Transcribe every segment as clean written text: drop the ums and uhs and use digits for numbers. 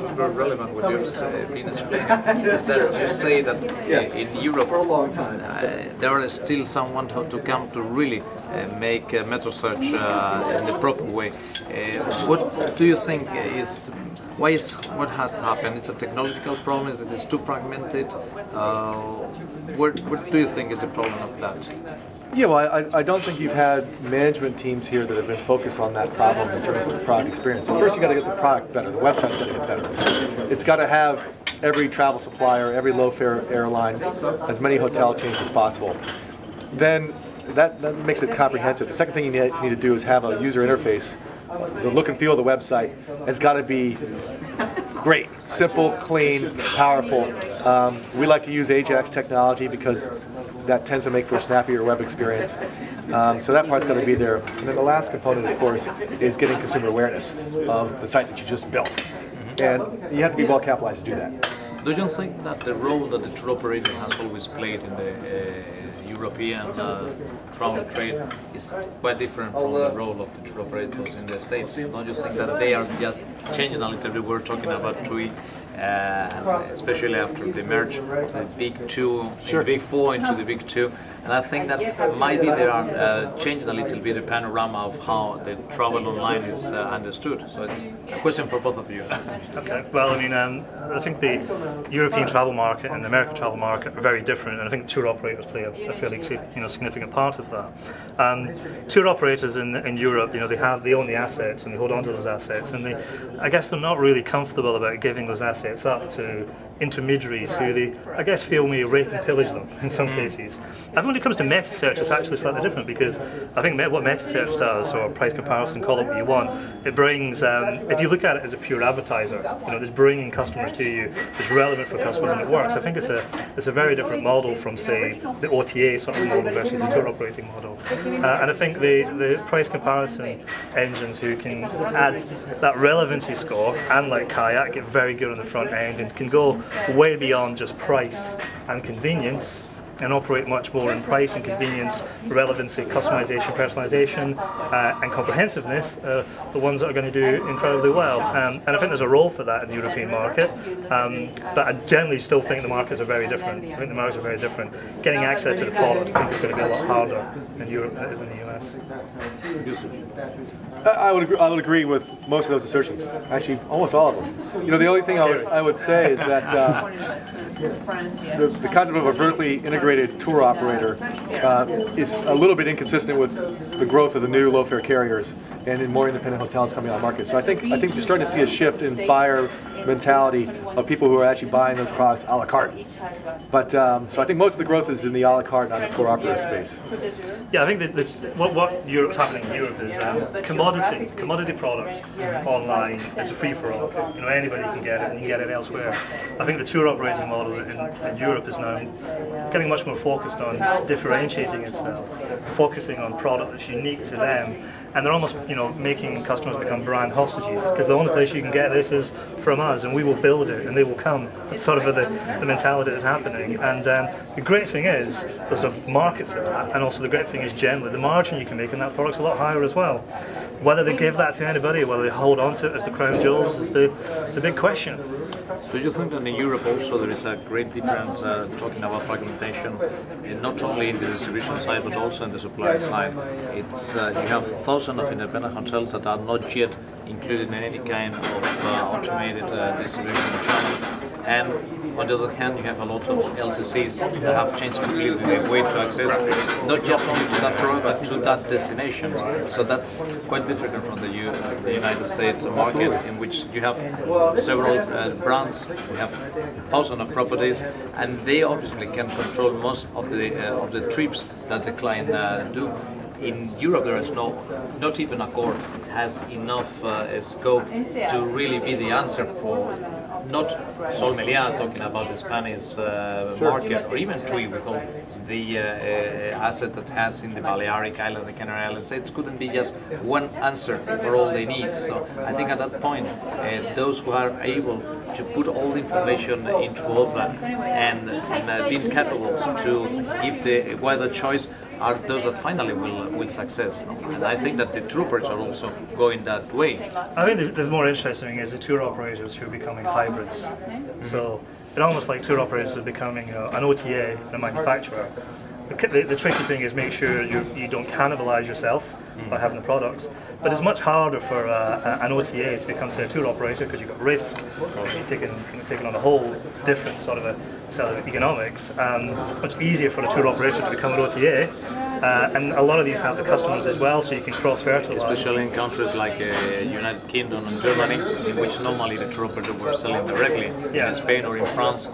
is very relevant what you've been explaining, is that you say that in Europe there are still someone to come to really make metasearch in the proper way. What do you think is, what has happened? It's a technological problem, is it too fragmented? What do you think is the problem of that? Yeah, well, I don't think you've had management teams here that have been focused on that problem in terms of the product experience. So first you got to get the product better, the website's got to get better. It's got to have every travel supplier, every low-fare airline, as many hotel chains as possible. Then that makes it comprehensive. The second thing you need to do is have a user interface. The look and feel of the website has got to be great, simple, clean, powerful. We like to use Ajax technology because that tends to make for a snappier web experience. So that part's got to be there. And then the last component, of course, is getting consumer awareness of the site that you just built. And you have to be well capitalized to do that. Do you think that the role that the tour operator has always played in the European travel trade is quite different from the role of the tour operators in the States? Don't you think that they are just changing a little bit? We're talking about TUI, especially after the merge of the big two, the big four into the big two, and I think that maybe they are changing a little bit the panorama of how the travel online is understood. So it's a question for both of you. Okay. Well, I mean, I think the European travel market and the American travel market are very different, and I think tour operators play a fairly significant part of that. Tour operators in Europe, they own the assets and they hold on to those assets, and I guess they're not really comfortable about giving those assets up to intermediaries who they, I guess, feel may rape and pillage them in some cases. I think when it comes to metasearch, it's actually slightly different, because I think what metasearch does, or price comparison, call it what you want, it brings, if you look at it as a pure advertiser, it's bringing customers to you, it's relevant for customers, and it works. I think it's a very different model from, say, the OTA sort of model versus the tour operating model. And I think the price comparison engines who can add that relevancy score, and like Kayak, get very good on the front end and can go way beyond just price and convenience, and operate much more in price and convenience, relevancy, customization, personalization, and comprehensiveness, the ones that are going to do incredibly well. And I think there's a role for that in the European market, but I generally still think the markets are very different. I think the markets are very different. Getting access to the product, I think, is going to be a lot harder in Europe than it is in the US. I would agree with most of those assertions. Actually, almost all of them. The only thing I would say is that the concept of a vertically integrated tour operator is a little bit inconsistent with the growth of the new low-fare carriers and in more independent hotels coming on the market. So I think you're starting to see a shift in buyer mentality of people who are actually buying those products a la carte. But so I think most of the growth is in the a la carte, not the tour operator space. Yeah, I think that what Europe's happening in Europe is commodity product online. It's a free-for-all. Anybody can get it, and you can get it elsewhere. I think the tour operating model in Europe is now getting much more focused on differentiating itself, focusing on product that's unique to them, and they're almost making customers become brand hostages, because the only place you can get this is from us, and we will build it and they will come. That's sort of the mentality that's happening. And the great thing is there's a market for that, and also the great thing is generally the margin you can make in that product's a lot higher as well. Whether they give that to anybody, whether they hold on to it as the crown jewels, is the big question. Do you think that in Europe also there is a great difference, talking about fragmentation, not only in the distribution side but also in the supplier side? It's you have thousands of independent hotels that are not yet included in any kind of automated distribution channel, and on the other hand you have a lot of LCCs that have changed completely the way to access not just only to that product but to that destination. So that's quite different from the United States market, in which you have several brands, we have thousands of properties, and they obviously can control most of the trips that the client do. In Europe, there is not even Accor has enough scope to really be the answer for not Sol Meliá, talking about the Spanish market, or even TUI with all the asset that has in the Balearic Island, the Canary Islands. It couldn't be just one answer for all they need. So I think at that point, those who are able to put all the information into OTA and being capable to give the wider choice are those that finally will success. No? And I think that the tour operators are also going that way. I think the more interesting thing is the tour operators who are becoming hybrids. So it's almost like tour operators are becoming an OTA and a manufacturer. The tricky thing is make sure you don't cannibalize yourself by having the products. But it's much harder for an OTA to become, say, a tour operator because you've got risk. You're taking on a whole different sort of a set of economics. Much easier for a tour operator to become an OTA. And a lot of these have the customers as well, so you can cross-fertilize. Especially in countries like United Kingdom and Germany, in which normally the tour operator were selling directly. In Spain or in France,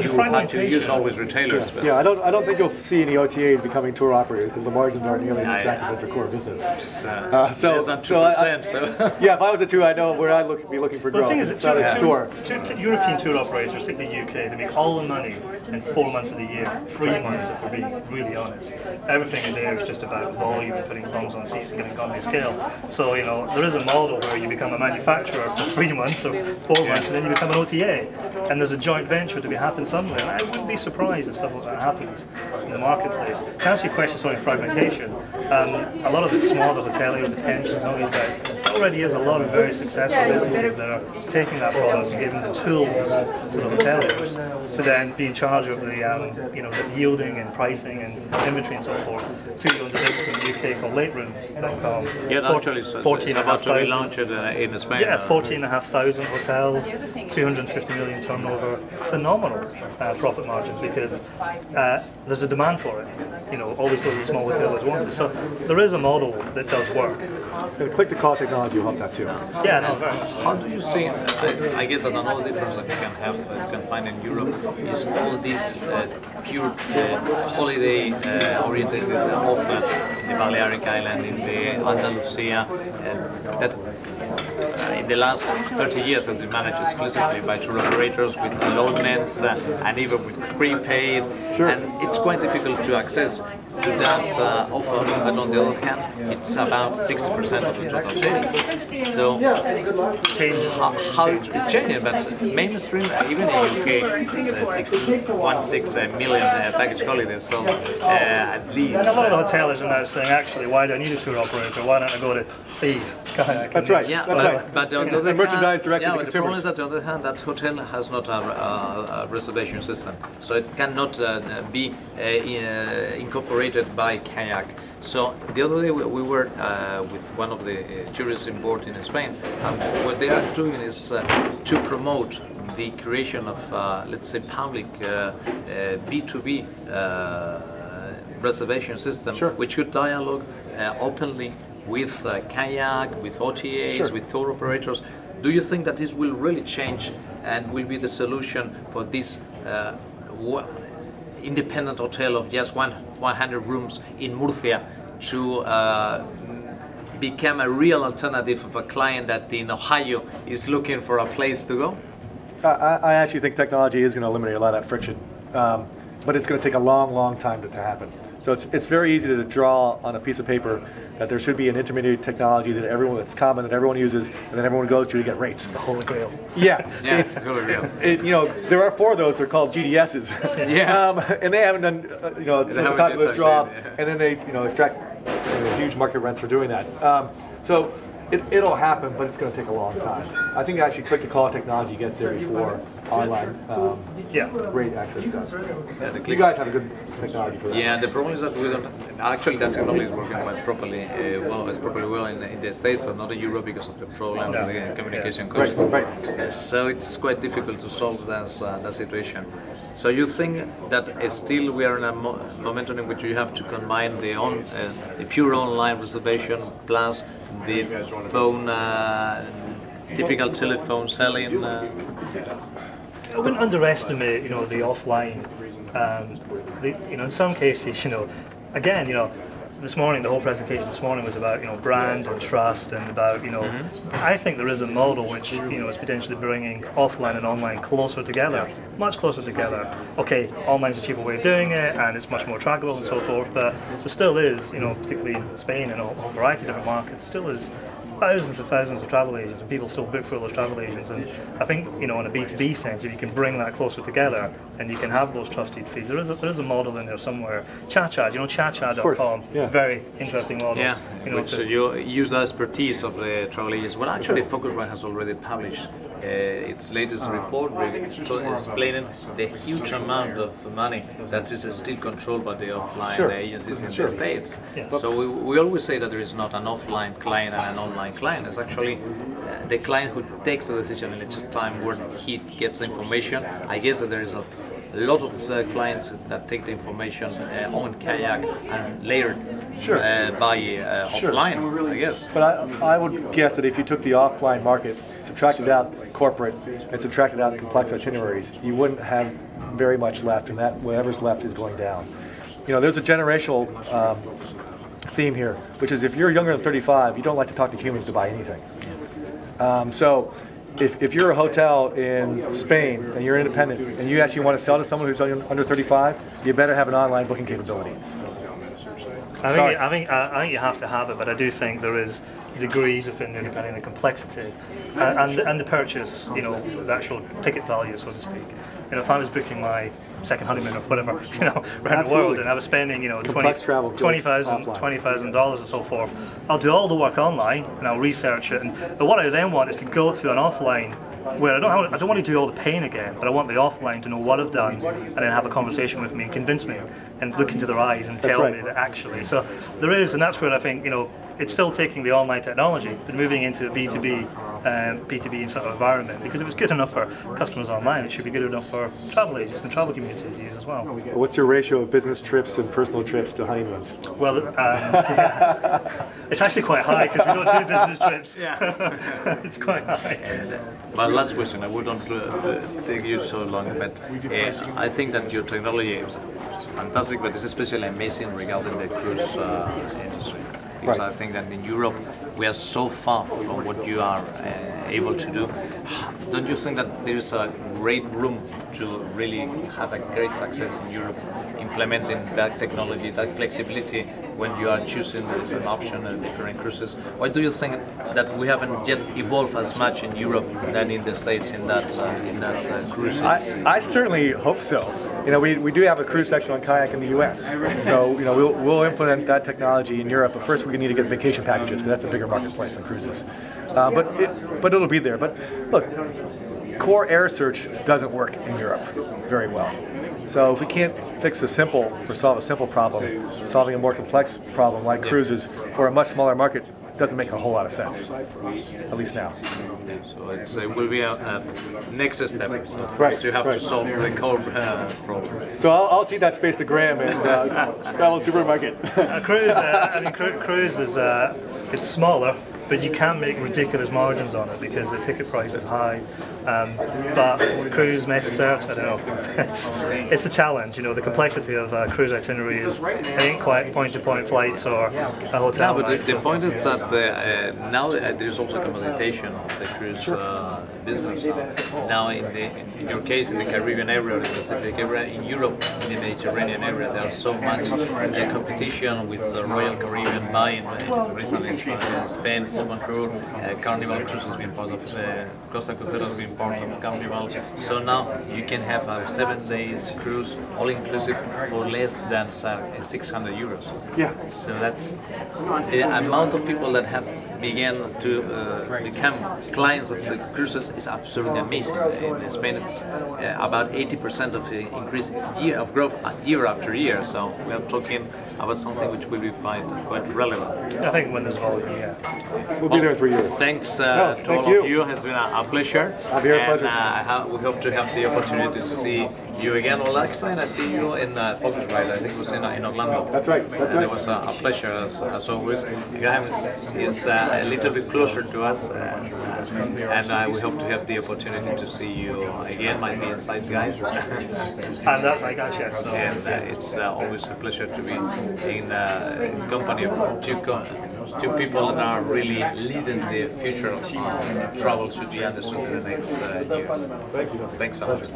you had to use always retailers. But I don't think you'll see any OTAs becoming tour operators because the margins aren't nearly as attractive as their core business. Less than 2%. Yeah, if I was a tour, I know where I'd be looking for growth. The thing is, European tour operators, like the UK, they make all the money in 4 months of the year, 3 months if we're being really honest. Everything in there is just about volume and putting bums on seats and getting economy of scale. So, there is a model where you become a manufacturer for 3 months or 4 months and then you become an OTA. And there's a joint venture to be happen somewhere. And I wouldn't be surprised if something like that happens in the marketplace. To answer your question on fragmentation, a lot of the smaller hoteliers, the pensions, all these guys, there already is a lot of very successful businesses that are taking that product and giving the tools to the hoteliers to then be in charge of the the yielding and pricing and inventory and so forth. TUI owns a business in the UK called laterooms.com. Yeah, actually, it's about to be launched in Spain. Yeah, 14,500 hotels, 250 million turnover, phenomenal profit margins because there's a demand for it. All these little small hotels want it. So there is a model that does work. Click-to-call technology will help that too. Yeah, no, very much. How do you see? I guess that another difference that you can find in Europe is all these pure holiday-oriented offer in the Balearic Island, in the Andalusia, that in the last 30 years has been managed exclusively by tour operators with allotments and even with prepaid, and it's quite difficult to access to that offer, but on the other hand, it's about 60% of the total sales. So how it's changing, but mainstream, even in the UK, it's 16 million package holidays, so at least. And a lot of the hoteliers are now saying, actually, why do I need a tour operator? Why don't I go to Steve? That's right. Yeah, that's right. But on the other merchandise hand, directly to but consumers. the problem is that on the other hand, that hotel has not a reservation system, so it cannot be incorporated by kayak. So the other day we were with one of the tourists on board in Spain, and what they are doing is to promote the creation of, let's say, public B2B reservation system, which could dialogue openly with kayak, with OTAs, with tour operators. Do you think that this will really change and will be the solution for this independent hotel of just 100 rooms in Murcia to become a real alternative of a client that in Ohio is looking for a place to go? I actually think technology is going to eliminate a lot of that friction, but it's going to take a long time to happen. So it's very easy to draw on a piece of paper that there should be an intermediary technology that's common, that everyone uses, and then everyone goes to get rates. It's the holy grail. Yeah, it's the holy grail. There are 4 of those. They're called GDSs. And they haven't done it's the top of this job, and then they extract huge market rents for doing that. So it'll happen, but it's going to take a long time. I think actually click-to-call technology gets there before online rate access does. You guys have a good technology for that. Yeah, the problem is that we don't. Actually, that technology is working quite properly. It's properly well in the States, but not in Europe because of the problem with the communication cost. Right. So it's quite difficult to solve that situation. So you think that still we are in a momentum in which you have to combine the pure online reservation plus the phone, typical telephone selling? I wouldn't underestimate, the offline. In some cases, again, this morning, the whole presentation this morning was about, brand and trust and about, I think there is a model which, is potentially bringing offline and online closer together, much closer together. Okay, online's a cheaper way of doing it and it's much more trackable and so forth, but there still is, particularly in Spain and a whole variety of different markets, there still is thousands of travel agents, and people still book for those travel agents. And I think, you know, in a B2B sense, if you can bring that closer together and you can have those trusted feeds, there is a model in there somewhere. Chachad, you know, chachad.com, very interesting model. Yeah, you know, which you use the expertise of the travel agents. Well, actually, Focusrite has already published its latest report explaining the huge amount of money that is still controlled by the offline agencies in the States. Yeah. So we always say that there is not an offline client and an online client. It's actually the client who takes the decision in each time where he gets the information. I guess that there is a lot of clients that take the information on Kayak and later buy offline, I guess. But I would guess that if you took the offline market, subtracted out corporate, and subtracted out complex itineraries, you wouldn't have very much left, and that whatever's left is going down. You know, there's a generational theme here, which is if you're younger than 35, you don't like to talk to humans to buy anything. So if you're a hotel in Spain and you're independent and you actually want to sell to someone who's under 35, you better have an online booking capability. I think you have to have it, but I do think there is degrees within depending on the complexity and the purchase, you know, the actual ticket value, so to speak. You know, if I was booking my second honeymoon or whatever, you know, around the world, and I was spending, you know, $20,000 or so forth, I'll do all the work online and I'll research it. But what I then want is to go to an offline where I don't want to do all the pain again, but I want the offline to know what I've done and then have a conversation with me and convince me and look into their eyes and tell me that actually. So there is, and that's where I think, you know, it's still taking the online technology but moving into a B2B sort of environment, because if it's good enough for customers online, it should be good enough for travel agents and travel communities to use as well. What's your ratio of business trips and personal trips to honeymoons? Well, it's actually quite high because we don't do business trips. It's quite high. My last question, I wouldn't take you so long, but I think that your technology is fantastic, but it's especially amazing regarding the cruise industry. Because I think that in Europe we are so far from what you are able to do. Don't you think that there is a great room to really have a great success in Europe, implementing that technology, that flexibility when you are choosing the different option and different cruises? Why do you think that we haven't yet evolved as much in Europe than in the States in that cruise? I certainly hope so. You know, we do have a cruise section on Kayak in the U.S. So, you know, we'll implement that technology in Europe. But first, we need to get vacation packages, because that's a bigger marketplace than cruises. But it'll be there. But look, core air search doesn't work in Europe very well. So if we can't fix a simple or solve a simple problem, solving a more complex problem like cruises for a much smaller market doesn't make a whole lot of sense, at least now. So it will be a next step. So first you have to solve the core problem. So I'll cede that space to Graham and travel supermarket. Cruise is it's smaller, but you can make ridiculous margins on it because the ticket price is high. But cruise metasearch, I don't know, it's a challenge. You know, the complexity of cruise itinerary it ain't quite point-to-point flights or a hotel. No, but the point is that now there's also commoditation of the cruise business. Now, in your case, in the Caribbean area, or the Pacific area, in Europe, in the Mediterranean area, there's so much competition with Royal Caribbean buying recently in Spain, Control, Carnival Cruise has been part of Costa Crucero has been part of Carnival. So now you can have a 7 days cruise, all inclusive, for less than 600 euros. Yeah. So that's the amount of people that have began to become clients of the cruises is absolutely amazing. In Spain, it's about 80% of the increase of growth year after year. So we are talking about something which will be quite relevant. I think when there's volume, We'll be there in 3 years. Thanks to all of you. It's been a pleasure. Javier, pleasure. We hope to have the opportunity to see you again. Well, next time I see you in Focusrite, I think it was in Orlando. That's right. That's right. It was a pleasure as always. Graham is a little bit closer to us, and we hope to have the opportunity to see you again. Might be inside, guys. And that's like us, yes. And it's always a pleasure to be in company of two people that are really leading the future of travel to the industry in the next years. Thank you. Thanks so much.